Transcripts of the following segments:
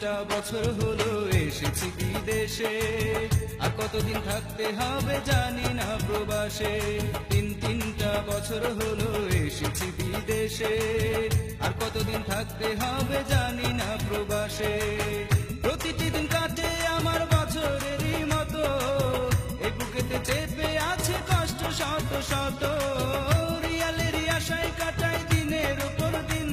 তিনটা বছর হলো এসেছি বিদেশে, আর কতদিন থাকতে হবে জানি না প্রবাসে। তিনটা বছর হলো এসেছি বিদেশে, আর কতদিন থাকতে হবে জানি না প্রবাসে। প্রতিটি দিন কাটে আমার বছরেরই মতো, এই বুকেতে চেপে আছে কষ্ট শত শত। রিয়ালেরই আশায় কাটাই দিনের উপর দিন,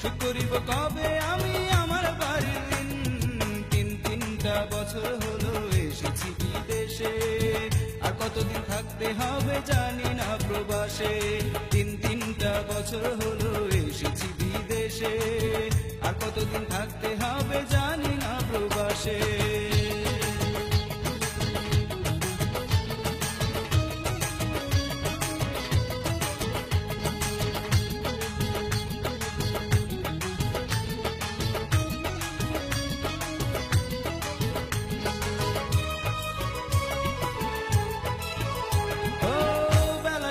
সুখ করিব কবে আমি আমার বাড়ির দিন। তিনটা বছর হলো এসেছি বিদেশে, আর কতদিন থাকতে হবে জানি না প্রবাসে। তিনটা বছর হলো এসেছি বিদেশে, আর কতদিন থাকতে হবে জানি না প্রবাসে।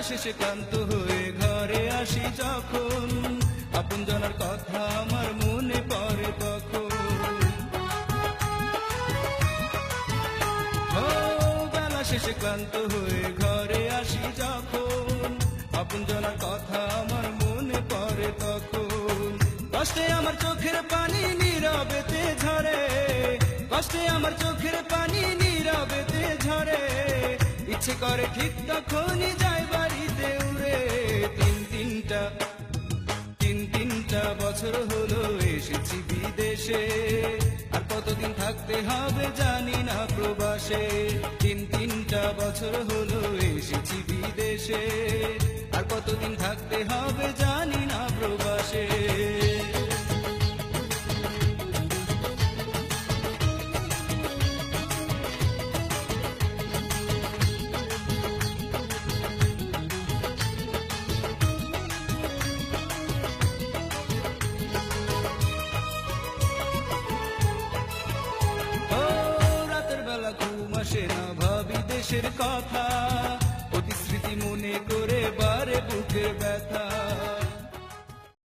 শেষে ক্লান্ত হয়ে ঘরে আসি যখন, আপনজনের কথা আমার মনে পড়ে তখন। বেলা শেষে ক্লান্ত হয়ে ঘরে আসি যখন, আপনজনের কথা আমার মনে পড়ে তখন। কষ্টে আমার চোখের পানি নীরবেতে ঝরে, কষ্টে আমার চোখের পানি নীরবেতে ঝরে। ইচ্ছে করে ঠিক তখনই যাই বাড়িতে উড়ে। তিনটা বছর হলো এসেছি বিদেশে, আর কতদিন থাকতে হবে জানি না প্রবাসে। তিনটা বছর হলো এসেছি বিদেশে, আর কতদিন থাকতে হবে জানি না প্রবাসে। না ভাবি দেশের কথা, অতি স্মৃতি মনে করে বারে বুকের ব্যথা।